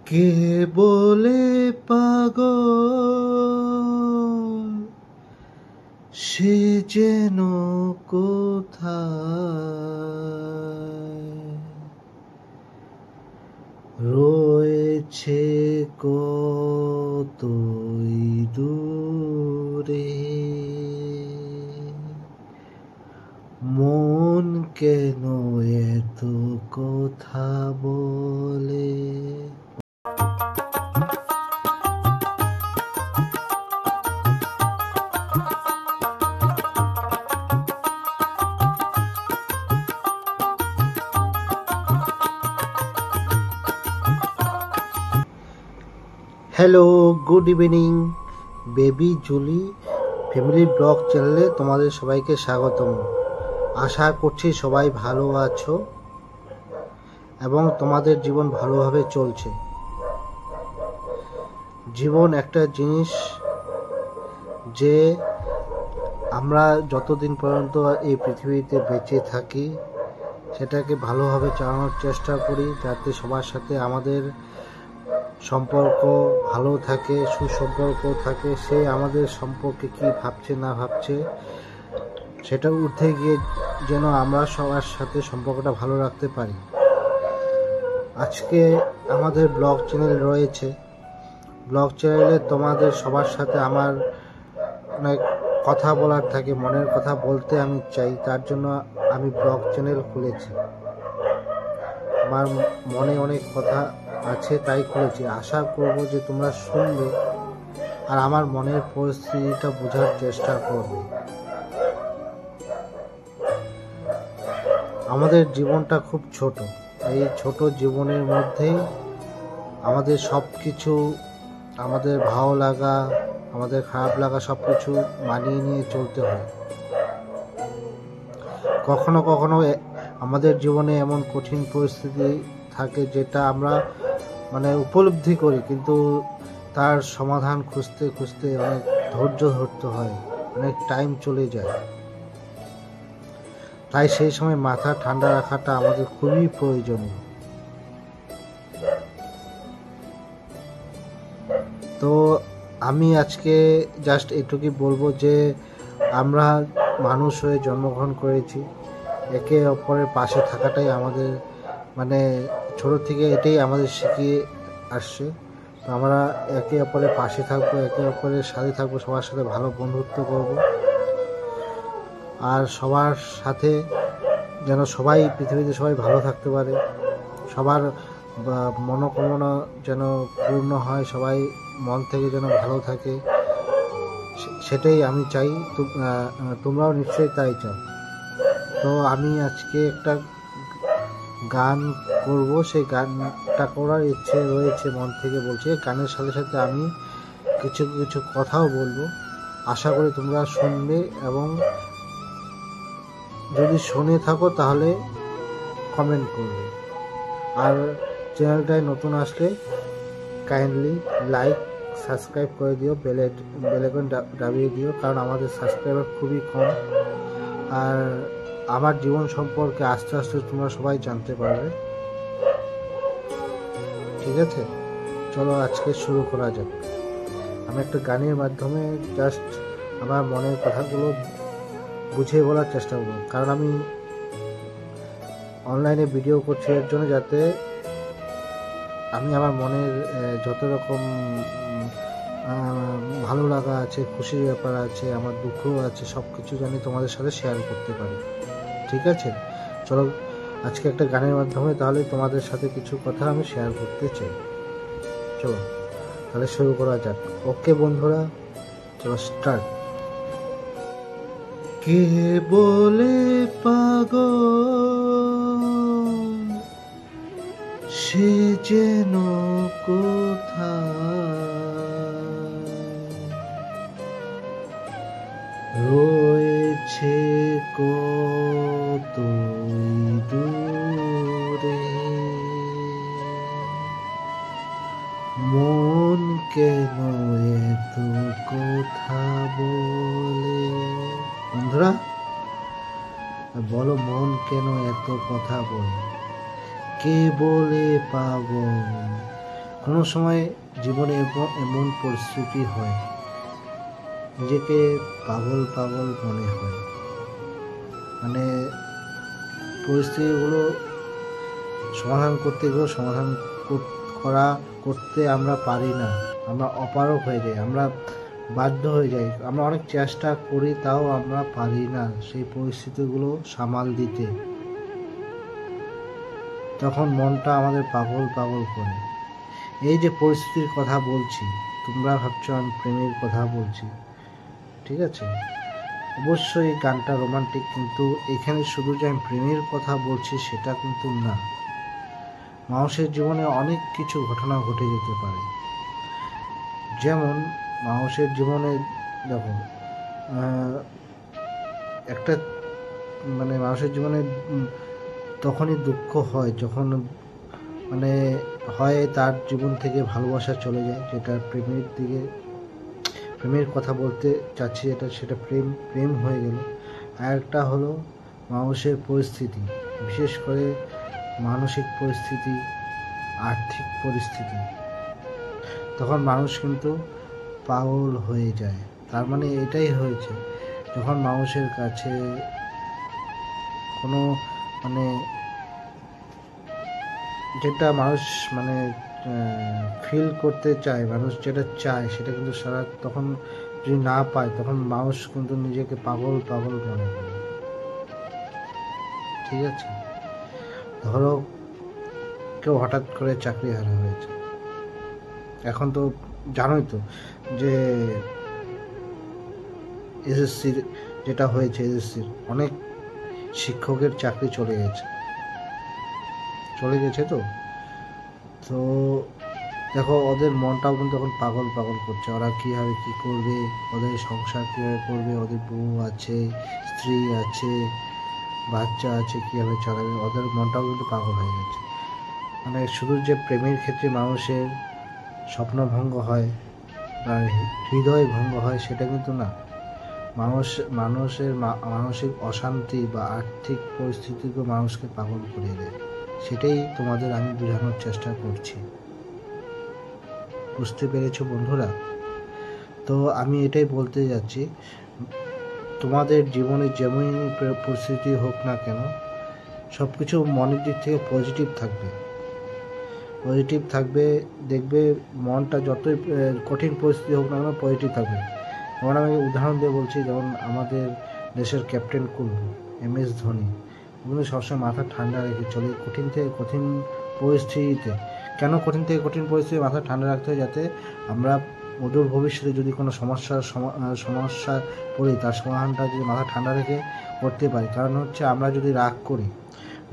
কে বলে পাগল সে যেন কোথায় রয়েছে কতই দূরে, মন কেন এত কথা বলে। Hello, good evening baby Julie family blog চ্যানেলে তোমাদের সবাইকে স্বাগতম। আশা করছি সবাই ভালো আছো এবং তোমাদের জীবন ভালোভাবে চলছে। জীবন একটা জিনিস যে আমরা যতদিন পর্যন্ত এই পৃথিবীতে বেঁচে থাকি সেটাকে ভালোভাবে চালানোর চেষ্টা করি, যাতে সবার সাথে আমাদের সম্পর্ক ভালো থাকে, সুসম্পর্ক থাকে। সে আমাদের সম্পর্কে কি ভাবছে না ভাবছে সেটা উঠে গিয়ে যেন আমরা সবার সাথে সম্পর্কটা ভালো রাখতে পারি। আজকে আমাদের ব্লগ চ্যানেল রয়েছে। ব্লগ চ্যানেলে তোমাদের সবার সাথে আমার অনেক কথা বলার থাকে, মনের কথা বলতে আমি চাই, তার জন্য আমি ব্লগ চ্যানেল খুলেছি। আমার মনে অনেক কথা আছে তাই খুলেছি। আশা করব যে তোমরা শুনবে আর আমার মনের পরিস্থিতিটা বোঝার চেষ্টা করবে। আমাদের জীবনটা খুব ছোট, এই ছোট জীবনের মধ্যেই আমাদের সব কিছু, আমাদের ভালো লাগা, আমাদের খারাপ লাগা সব কিছু মানিয়ে নিয়ে চলতে হয়। কখনো কখনো আমাদের জীবনে এমন কঠিন পরিস্থিতি থাকে যেটা আমরা উপলব্ধি করি, কিন্তু তার সমাধান খুঁজতে খুঁজতে অনেক ধৈর্য ধরতে হয়, অনেক টাইম চলে যায়। তাই সেই সময় মাথা ঠান্ডা রাখাটা আমাদের খুবই প্রয়োজনীয়। তো আমি আজকে জাস্ট এটুকুই বলবো যে আমরা মানুষ হয়ে জন্মগ্রহণ করেছি, একে অপরের পাশে থাকাটাই আমাদের ছোট থেকে এটাই আমাদের শিখিয়ে আসছে। তো আমরা একে অপরের পাশে থাকবো, একে অপরের সাথে থাকবো, সবার সাথে ভালো বন্ধুত্ব করব আর সবার সাথে যেন সবাই পৃথিবীতে সবাই ভালো থাকতে পারে, সবার মনোকামনা যেন পূর্ণ হয়, সবাই মন থেকে যেন ভালো থাকে, সেটাই আমি চাই। তোমরাও নিশ্চয়ই তাই চাও। তো আমি আজকে একটা গান করব, সেই গানটা করার ইচ্ছে রয়েছে, মন থেকে বলছি। গানের সাথে সাথে আমি কিছু কিছু কথাও বলবো, আশা করি তোমরা শুনবে এবং যদি শুনে থাকো তাহলে কমেন্ট করবে। আর চ্যানেলটায় নতুন আসলে কাইন্ডলি লাইক সাবস্ক্রাইব করে দিও, বেল আইকন দাবিয়ে দিও, কারণ আমাদের সাবস্ক্রাইবার খুবই কম। আর আমার জীবন সম্পর্কে আস্তে আস্তে তোমরা সবাই জানতে পারবে। ঠিক আছে, চলো আজকে শুরু করা যাক। আমি একটা গানের মাধ্যমে জাস্ট আমার মনের কথাগুলো বুঝিয়ে বলার চেষ্টা করব, কারণ আমি অনলাইনে ভিডিও করছি এর জন্য, যাতে আমি আমার মনের যত রকম ভালো লাগা আছে, খুশির ব্যাপার আছে, আমার দুঃখও আছে, সব কিছু জানি তোমাদের সাথে শেয়ার করতে পারি। ঠিক আছে, চলো আজকে একটা গানের মাধ্যমে তাহলে তোমাদের সাথে কিছু কথা আমি শেয়ার করতে চাই। চলো তাহলে শুরু করা যাক। ওকে বন্ধুরা, চলো স্টার্ট। কে বলে পাগল সে যেন কোথায় রয়েছে কতই দূরে, মন কেন এত কথা বলে। বন্ধুরা বলো, মন কেন এত কথা বলে? কে বলে পাগল কোনো সময় জীবনে এমন পরিস্থিতি হয় নিজেকে পাগল পাগল মনে হয়, মানে পরিস্থিতিগুলো সমাধান করতে গিয়েও সমাধান করতে আমরা পারি না, আমরা অপারগ হয়ে যাই, আমরা বাধ্য হয়ে যাই, আমরা অনেক চেষ্টা করি তাও আমরা পারি না সেই পরিস্থিতিগুলো সামাল দিতে। তখন মনটা আমাদের পাগল পাগল করে। এই যে পরিস্থিতির কথা বলছি, তোমরা ভাবছো আমি প্রেমের কথা বলছি, ঠিক আছে, অবশ্যই গানটা রোমান্টিক, কিন্তু এখানে শুধু যে আমি প্রেমের কথা বলছি সেটা কিন্তু না। মানুষের জীবনে অনেক কিছু ঘটনা ঘটে যেতে পারে। যেমন মানুষের জীবনে দেখো একটা মানে মানুষের জীবনে তখনই দুঃখ হয় যখন মানে হয় তার জীবন থেকে ভালোবাসা চলে যায়, যেটা প্রেমের কথা বলতে চাচ্ছি, সেটা প্রেম হয়ে গেল। আর একটা হলো মানুষের পরিস্থিতি, বিশেষ করে মানসিক পরিস্থিতি, আর্থিক পরিস্থিতি, তখন মানুষ কিন্তু পাগল হয়ে যায়। তার মানে এটাই হয়েছে, যখন মানুষের কাছে কোনো মানে যেটা মানুষ মানে ফিল করতে চায়, মানুষ যেটা চায় সেটা কিন্তু তখন যদি না পায় তখন মানুষ কিন্তু নিজেকে পাগল পাগল মনে করে। ঠিক আছে, ধরো কেউ হঠাৎ করে চাকরি হারা হয়েছে, এখন তো জানোই তো যে এসএসসির যেটা হয়েছে, এসএসসির অনেক শিক্ষকের চাকরি চলে গেছে তো দেখো ওদের মনটাও কিন্তু এখন পাগল পাগল করছে, ওরা কীভাবে কী করবে, ওদের সংসার কীভাবে করবে, ওদের বউ আছে, স্ত্রী আছে, বাচ্চা আছে, কীভাবে চালাবে, ওদের মনটাও কিন্তু পাগল হয়ে গেছে। মানে শুধু যে প্রেমের ক্ষেত্রে মানুষের স্বপ্নভঙ্গ হয় বা হৃদয় ভঙ্গ হয় সেটা কিন্তু না, মানুষের মানসিক অশান্তি বা আর্থিক পরিস্থিতিকে মানুষকে পাগল করে দেয়। সেটাই তোমাদের আমি বোঝানোর চেষ্টা করছি, বুঝতে পেরেছো বন্ধুরা? তো আমি এটাই বলতে যাচ্ছি, তোমাদের জীবনে যেমনই পরিস্থিতি হোক না কেন, সব কিছু মনের দিক থেকে পজিটিভ থাকবে, দেখবে মনটা যতই কঠিন পরিস্থিতি হোক না কেন পজিটিভ থাকবে। যেমন আমি উদাহরণ দিয়ে বলছি, যেমন আমাদের দেশের ক্যাপ্টেন কুল MS ধোনি, উনি সবসময় মাথা ঠান্ডা রেখে চলে কঠিন থেকে কঠিন পরিস্থিতিতে। কেন কঠিন থেকে কঠিন পরিস্থিতি মাথা ঠান্ডা রাখতে হয়? যাতে আমরা অদূর ভবিষ্যতে যদি কোনো সমস্যা পড়ি তার সমাধানটা যদি মাথা ঠান্ডা রেখে করতে পারি। কারণ হচ্ছে আমরা যদি রাগ করি,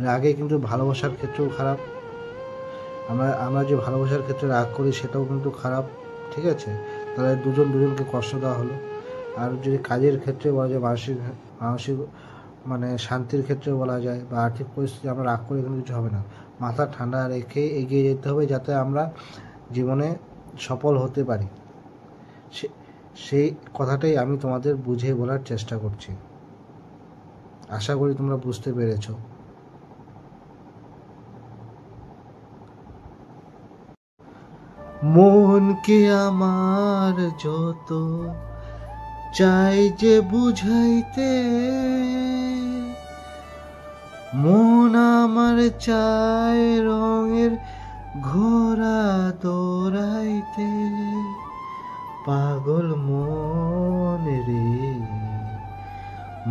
রাগে কিন্তু ভালোবাসার ক্ষেত্রেও খারাপ, আমরা যে ভালোবাসার ক্ষেত্রে রাগ করি সেটাও কিন্তু খারাপ। ঠিক আছে, তাহলে দুজনকে কষ্ট দেওয়া হলো। আর যদি কাজের ক্ষেত্রে বলা যায়, মানসিক মানে শান্তির ক্ষেত্রে বলা যায় বা আর্থিক পরিস্থিতি, আমরা রাগ করে কিন্তু কিছু হবে না, মাথা ঠান্ডা রেখে এগিয়ে যেতে হবে যাতে আমরা জীবনে সফল হতে পারি। সেই কথাটাই আমি তোমাদের বুঝিয়ে বলার চেষ্টা করছি, আশা করি তোমরা বুঝতে পেরেছো। মনকে আমার যত চাই যে বুঝাইতে, মন আমার চায় রঙের ঘোড়া দৌড়াইতে, পাগল মন রে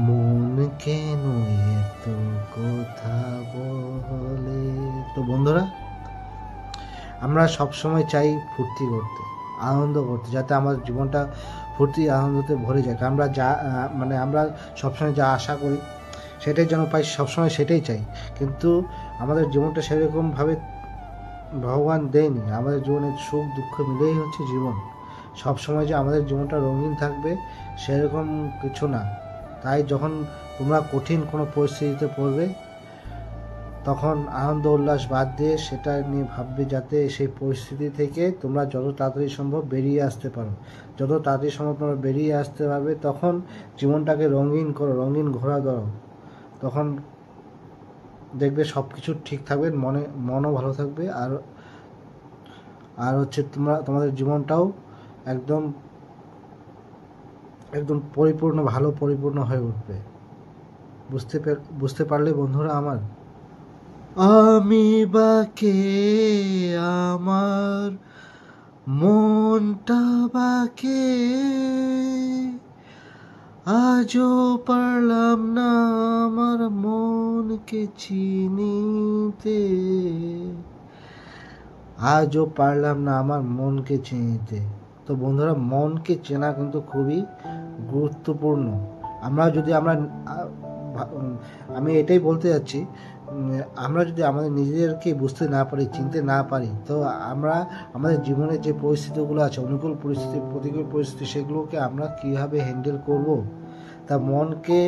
মন কেন এত কথা বলে। তো বন্ধুরা, আমরা সবসময় চাই ফুর্তি করতে, আনন্দ করতে, যাতে আমাদের জীবনটা ফুর্তি আনন্দতে ভরে যায়। আমরা আমরা সবসময় যা আশা করি সেটাই যেন পাই, সবসময় সেটাই চাই, কিন্তু আমাদের জীবনটা সেরকমভাবে ভগবান দেয়নি। আমাদের জীবনে সুখ দুঃখ মিলেই হচ্ছে জীবন। সবসময় যে আমাদের জীবনটা রঙিন থাকবে সেরকম কিছু না। তাই যখন তোমরা কঠিন কোনো পরিস্থিতিতে পড়বে তখন আনন্দ উল্লাস বাদ দিয়ে সেটা নিয়ে ভাববে যাতে সেই পরিস্থিতি থেকে তোমরা যত তাড়াতাড়ি সম্ভব বেরিয়ে আসতে পারো। যত তাড়াতাড়ি সম্ভব তোমরা বেরিয়ে আসতে পারবে তখন জীবনটাকে রঙিন করো, রঙিন ঘোরা দাও, তখন দেখবে সব কিছু ঠিক থাকবে, মনও ভালো থাকবে, আর আর হচ্ছে তোমাদের জীবনটাও একদম একদম পরিপূর্ণ হয়ে উঠবে। বুঝতে পারলে বন্ধুরা আমার? আমি বাকে, আমার মনটা বাকে, আজও পারলাম না আমার মনকে চিনিতে, আজও পারলাম না আমার মনকে চিনিতে। তো বন্ধুরা, মনকে চেনা কিন্তু খুবই গুরুত্বপূর্ণ। আমি এটাই বলতে যাচ্ছি, আমরা যদি আমাদের নিজেদেরকে বুঝতে না পারি, চিনতে না পারি, তো আমরা আমাদের জীবনের যে পরিস্থিতিগুলো আছে, অনুকূল পরিস্থিতি, প্রতিকূল পরিস্থিতি, সেগুলোকে আমরা কীভাবে হ্যান্ডেল করব, তা মনকে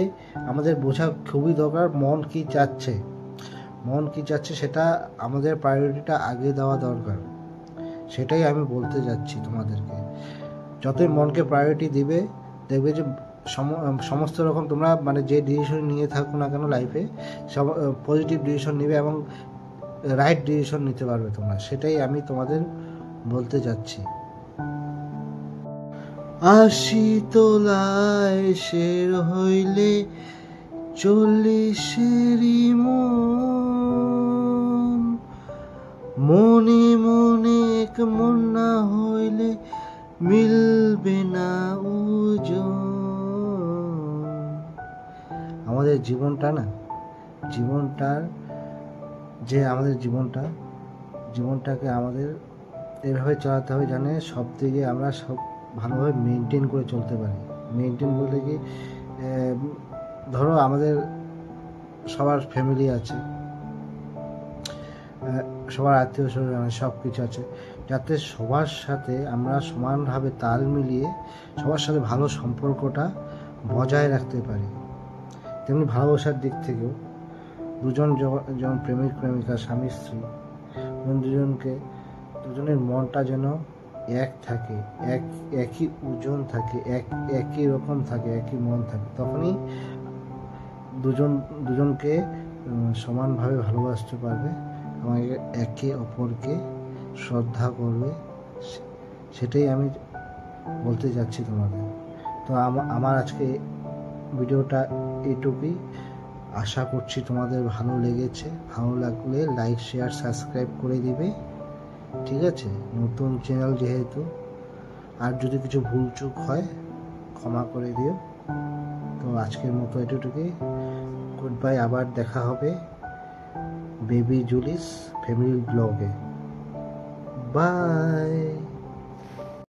আমাদের বোঝা খুবই দরকার। মন কি চাচ্ছে সেটা আমাদের প্রায়োরিটিটা আগে দেওয়া দরকার। সেটাই আমি বলতে যাচ্ছি তোমাদেরকে। যতই মনকে প্রায়োরিটি দিবে, দেখবে যে সমস্ত রকম তোমরা যে ডিসিশন নিয়ে থাকো না কেন লাইফে, পজিটিভ ডিসিশন নেবে এবং রাইট ডিসিশন নিতে পারবে তোমরা। সেটাই আমি তোমাদের বলতে যাচ্ছি। ৮০ তোলায় শের হইলে ৪০-এরই মনে মনে এক মন না হইলে মিলবে না ওজন। আমাদের জীবনটাকে আমাদের এভাবে চালাতে হবে জানে সব দিকে আমরা সব ভালোভাবে মেনটেন করে চলতে পারি। মেনটেন বলতে কি, ধরো আমাদের সবার ফ্যামিলি আছে, সবার আত্মীয় স্বজন আছে, সব কিছু আছে, যাতে সবার সাথে আমরা সমানভাবে তাল মিলিয়ে সবার সাথে ভালো সম্পর্কটা বজায় রাখতে পারি। তেমনি ভালোবাসার দিক থেকেও যেমন প্রেমিক প্রেমিকা, স্বামী স্ত্রী, দুজনের মনটা যেন এক থাকে, একই ওজন থাকে, একই রকম থাকে, একই মন থাকে, তখনই দুজনকে সমানভাবে ভালোবাসতে পারবে, আমাকে একে অপরকে শ্রদ্ধা করবে। সেটাই আমি বলতে যাচ্ছি তোমাদের। তো আমার আজকে ভিডিওটা এইটুকুই। আশা করছি তোমাদের ভালো লেগেছে। ভালো লাগলে লাইক, শেয়ার, সাবস্ক্রাইব করে দিবে, ঠিক আছে? নতুন চ্যানেল যেহেতু, আর যদি কিছু ভুলচুক হয় ক্ষমা করে দিও। তো আজকের মতো এটুকুই। Good bye. আবার দেখা হবে বেবি জুলিস ফ্যামিলি ব্লগে। বাই।